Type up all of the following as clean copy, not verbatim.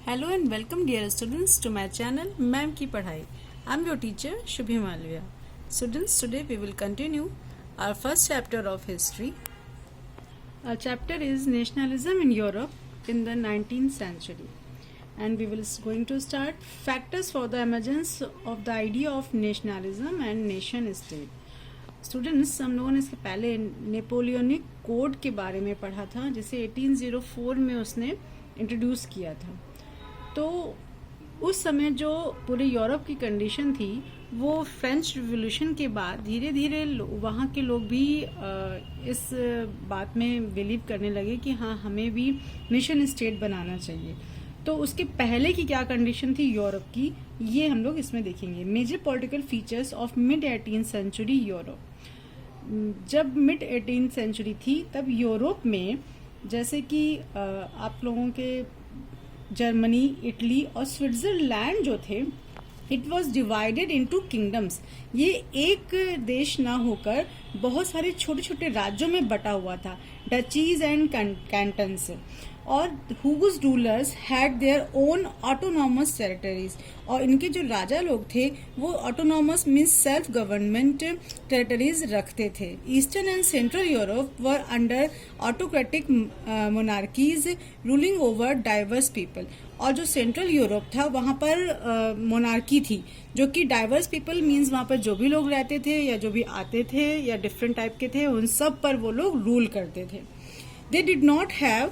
Hello and welcome dear students to my channel Ma'am की पढ़ाई. I am your teacher Shubhi Malviya. Students, today we will continue our first chapter of history. Our chapter is nationalism in Europe in the 19th century, and we will going to start factors for the emergence of the idea of nationalism and nation state. Students, हम लोगों ने इसके पहले Napoleonic code के बारे में पढ़ा था, जिसे 1804 में उसने इंट्रोड्यूस किया था. तो उस समय जो पूरे यूरोप की कंडीशन थी, वो फ्रेंच रिवॉल्यूशन के बाद धीरे धीरे वहाँ के लोग भी इस बात में बिलीव करने लगे कि हाँ, हमें भी नेशन स्टेट बनाना चाहिए. तो उसके पहले की क्या कंडीशन थी यूरोप की, ये हम लोग इसमें देखेंगे. Major political features of mid 18th century Europe. जब मिड 18th सेंचुरी थी, तब यूरोप में जैसे कि आप लोगों के जर्मनी, इटली और स्विट्जरलैंड जो थे, it was divided into kingdoms. ये एक देश ना होकर बहुत सारे छोटे छोटे राज्यों में बटा हुआ था, डचीज एंड कैंटन्स. और whose rulers had their own autonomous territories. और इनके जो राजा लोग थे, वो autonomous means self government territories रखते थे. Eastern and central Europe were under autocratic monarchies ruling over diverse people. और जो सेंट्रल यूरोप था, वहां पर मोनार्की थी, जो कि डाइवर्स पीपल मीन्स वहां पर जो भी लोग रहते थे या जो भी आते थे या डिफरेंट टाइप के थे, उन सब पर वो लोग रूल करते थे. They did not have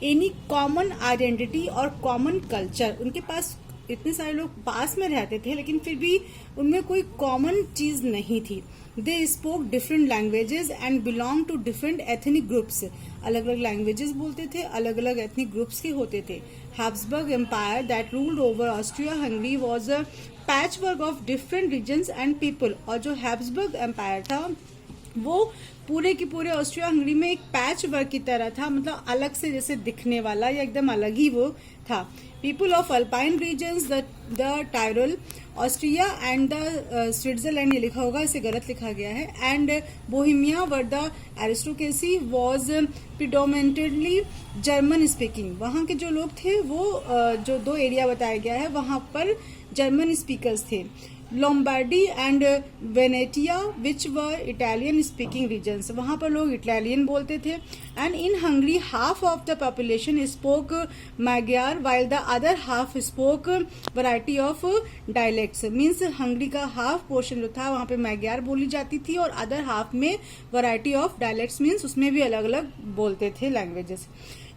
any common identity और कॉमन कल्चर. उनके पास इतने सारे लोग पास में रहते थे, लेकिन फिर भी उनमें कोई कॉमन चीज नहीं थी. They spoke different languages and belong to different ethnic groups. अलग अलग लैंग्वेजेस बोलते थे, अलग अलग एथनिक ग्रुप्स के होते थे. Habsburg empire that ruled over Austria Hungary was a patchwork of different regions and people. और जो हैब्सबर्ग एम्पायर था, वो पूरे की पूरे ऑस्ट्रिया हंगरी में एक पैच वर्क की तरह था, मतलब अलग से जैसे दिखने वाला या एकदम अलग ही वो था. People of Alpine regions, the Tyrol, Austria and the Switzerland, ये लिखा होगा, इसे गलत लिखा गया है, and Bohemia were the aristocracy was predominantly German speaking. वहां के जो लोग थे, वो जो दो एरिया बताया गया है, वहां पर जर्मन स्पीकर्स थे. Lombardy and Venetia which were Italian speaking regions, वहां पर लोग इटालियन बोलते थे. And in Hungary half of the population spoke Magyar while the other half spoke variety of dialects. Means Hungary का हाफ पोर्शन जो था, वहां पे मैग्यार बोली जाती थी, और अदर हाफ में वैरायटी ऑफ डायलेक्ट्स मीन्स उसमें भी अलग अलग बोलते थे languages.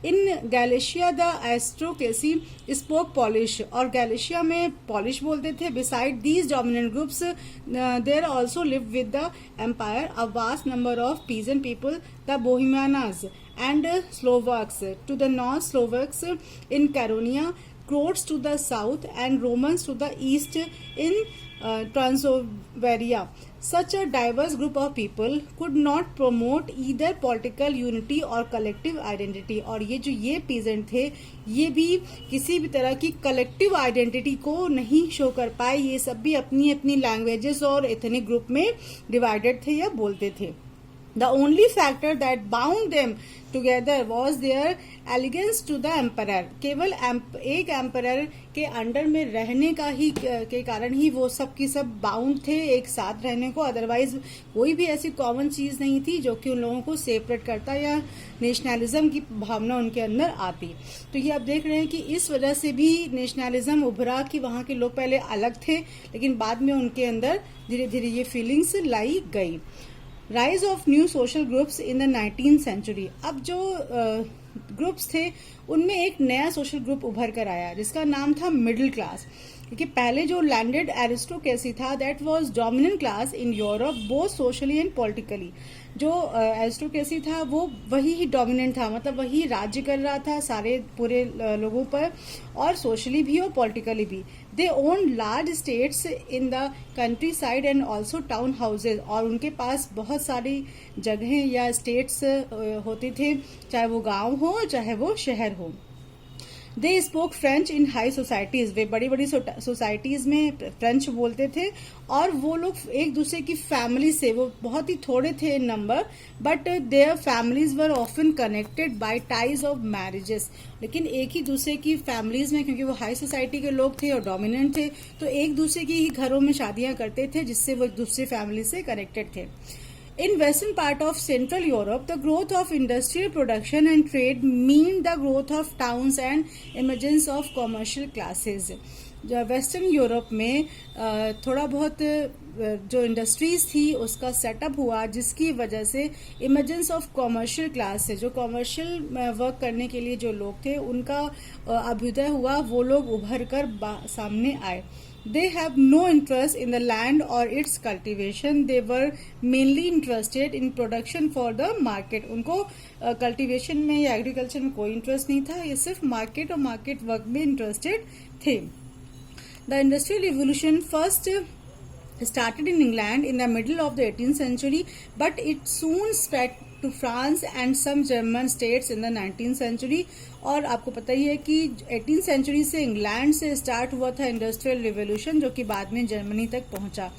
In Galicia the एस्ट्रोकेसी spoke Polish, और गैलिशिया में पॉलिश बोलते थे. Beside these dominant groups there also live with the empire a vast number of pigeon people, the Bohemians and Slovaks to the north, Slovaks in Carinthia, Croats to the south and Romans to the east in Transylvania. Such a diverse group of people could not promote either political unity or collective identity. और ये peasant थे, ये भी किसी भी तरह की collective identity को नहीं शो कर पाए. ये सब भी अपनी अपनी लैंग्वेजेस और एथनिक ग्रुप में डिवाइडेड थे या बोलते थे. The only factor that bound them together was their allegiance to the emperor. केवल एक एम्परर के अंडर में रहने का ही के कारण ही वो सब की सब बाउंड थे एक साथ रहने को. अदरवाइज कोई भी ऐसी कॉमन चीज नहीं थी जो कि उन लोगों को सेपरेट करता या नेशनलिज्म की भावना उनके अंदर आती. तो ये आप देख रहे हैं कि इस वजह से भी नेशनलिज्म उभरा कि वहाँ के लोग पहले अलग थे, लेकिन बाद में उनके अंदर धीरे धीरे ये फीलिंग्स लाई गई. Rise of new social groups in the 19th century. अब जो ग्रुप्स थे, उनमें एक नया सोशल ग्रुप उभर कर आया, जिसका नाम था मिडिल क्लास. क्योंकि पहले जो लैंडेड एरिस्टोक्रेसी था, that was dominant class in Europe both socially and politically. जो एरिस्टोक्रेसी था, वो वही ही डोमिनेंट था, मतलब वही राज्य कर रहा था सारे पूरे लोगों पर, और सोशली भी और पॉलिटिकली भी. They own large states in the countryside and also town houses. और उनके पास बहुत सारी जगहें या स्टेट्स होते थे, चाहे वो गांव हो चाहे वो शहर हो. They spoke French in high societies, वे बड़ी बड़ी सोसाइटीज में फ्रेंच बोलते थे, और वो लोग एक दूसरे की फैमिली से, वो बहुत ही थोड़े थे in number, but their families were often connected by ties of marriages, लेकिन एक ही दूसरे की फैमिलीज में, क्योंकि वो हाई सोसाइटी के लोग थे और डोमिनेंट थे, तो एक दूसरे की ही घरों में शादियां करते थे, जिससे वो एक दूसरे फैमिली से कनेक्टेड थे. In western part of Central Europe, the growth of industrial production and trade mean the growth of towns and emergence of commercial classes. Western Europe में थोड़ा बहुत जो इंडस्ट्रीज थी उसका सेटअप हुआ, जिसकी वजह से इमर्जेंस ऑफ कॉमर्शियल क्लास है, जो कॉमर्शियल वर्क करने के लिए जो लोग थे उनका अभ्युदय हुआ, वो लोग उभर कर सामने आए. They have no interest in the land or its cultivation. They were mainly interested in production for the market. उनको कल्टीवेशन में या एग्रीकल्चर में कोई इंटरेस्ट नहीं था, ये सिर्फ मार्केट और मार्केट वर्क में इंटरेस्टेड थे. The industrial revolution first started in England in the middle of the 18th century, but it soon spread to France and some German states in the 19th century. और आपको पता ही है कि 18th century से England से start हुआ था industrial revolution, जो कि बाद में जर्मनी तक पहुंचा.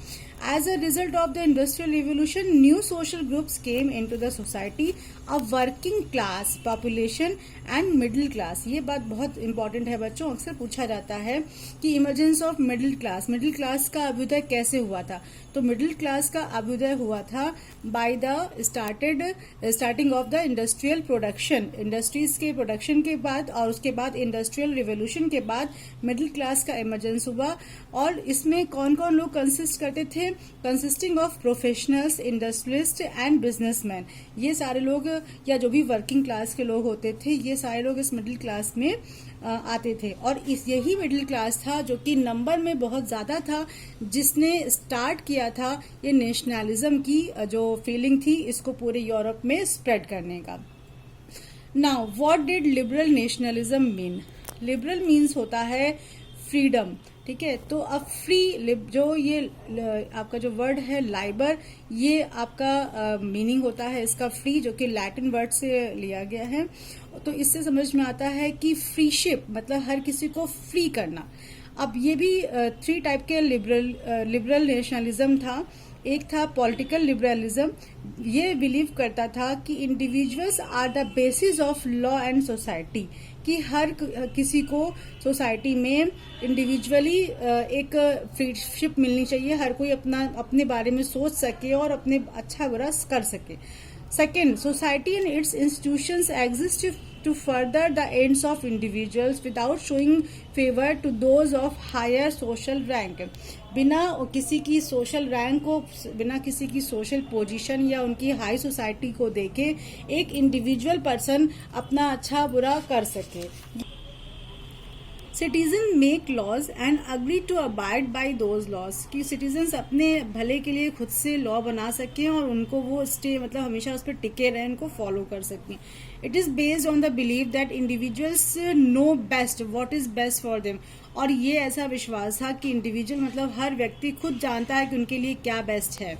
As a result of the industrial revolution, new social groups came into the society, a working class population and middle class. ये बात बहुत इंपॉर्टेंट है बच्चों, अक्सर पूछा जाता है कि इमर्जेंस ऑफ मिडिल क्लास का अभ्युदय कैसे हुआ था. तो मिडिल क्लास का अभ्युदय हुआ था by the starting of the industrial production, industries के प्रोडक्शन के बाद, और उसके बाद इंडस्ट्रियल रिवोल्यूशन के बाद मिडिल क्लास का इमर्जेंस हुआ. और इसमें कौन कौन लोग कंसिस्ट करते थे? Consisting of professionals, industrialist and businessman. ये सारे लोग, या जो भी वर्किंग क्लास के लोग होते थे, ये सारे लोग इस मिडिल क्लास में आते थे. और यही मिडिल क्लास था जो कि नंबर में बहुत ज्यादा था, जिसने स्टार्ट किया था ये नेशनलिज्म की जो फीलिंग थी, इसको पूरे यूरोप में स्प्रेड करने का. Now what did liberal nationalism mean? Liberal means होता है फ्रीडम, ठीक है. तो अब फ्री, जो ये आपका जो वर्ड है लाइबर, ये आपका मीनिंग होता है इसका फ्री, जो कि लैटिन वर्ड से लिया गया है. तो इससे समझ में आता है कि फ्रीशिप मतलब हर किसी को फ्री करना. अब ये भी 3 टाइप के लिबरल नेशनलिज्म था. एक था पॉलिटिकल लिबरलिज्म, ये बिलीव करता था कि individuals are the basis of law and society, कि हर किसी को सोसाइटी में इंडिविजुअली एक फ्रीडशिप मिलनी चाहिए, हर कोई अपने बारे में सोच सके और अपने अच्छा बुरा कर सके. Second, society and it's institutions exist to further the ends of individuals without showing favor to those of higher social rank. बिना किसी की सोशल रैंक को, बिना किसी की सोशल पोजीशन या उनकी हाई सोसाइटी को देखे एक इंडिविजुअल पर्सन अपना अच्छा बुरा कर सके. Citizen make laws and agree to abide by those laws, कि सिटीजन्स अपने भले के लिए खुद से लॉ बना सकें और उनको वो मतलब हमेशा उस पर टिके रहें, उनको फॉलो कर सकें. It is based on the believe that individuals know best what is best for them. और ये ऐसा विश्वास था कि इंडिविजुअल मतलब हर व्यक्ति खुद जानता है कि उनके लिए क्या बेस्ट है.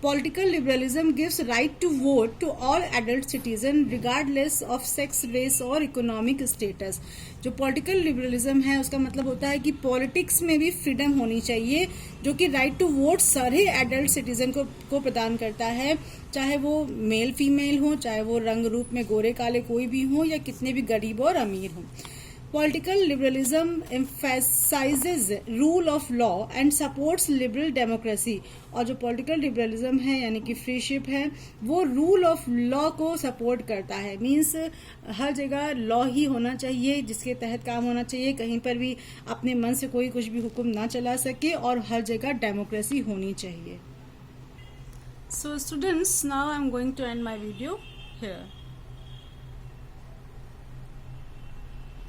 Political liberalism gives right to vote to all adult citizens regardless of sex, race और economic status. जो पॉलिटिकल लिबरलिज्म है उसका मतलब होता है कि पॉलिटिक्स में भी फ्रीडम होनी चाहिए, जो कि राइट टू वोट सारे एडल्ट सिटीजन को प्रदान करता है, चाहे वो मेल फीमेल हो, चाहे वो रंग रूप में गोरे काले कोई भी हो, या कितने भी गरीब और अमीर हो. Political liberalism emphasizes rule of law and supports liberal democracy. और जो political liberalism है यानी कि फ्रीशिप है, वो रूल ऑफ लॉ को सपोर्ट करता है. मीन्स हर जगह लॉ ही होना चाहिए, जिसके तहत काम होना चाहिए, कहीं पर भी अपने मन से कोई कुछ भी हुक्म ना चला सके, और हर जगह डेमोक्रेसी होनी चाहिए. So students, now I am going to end my video here.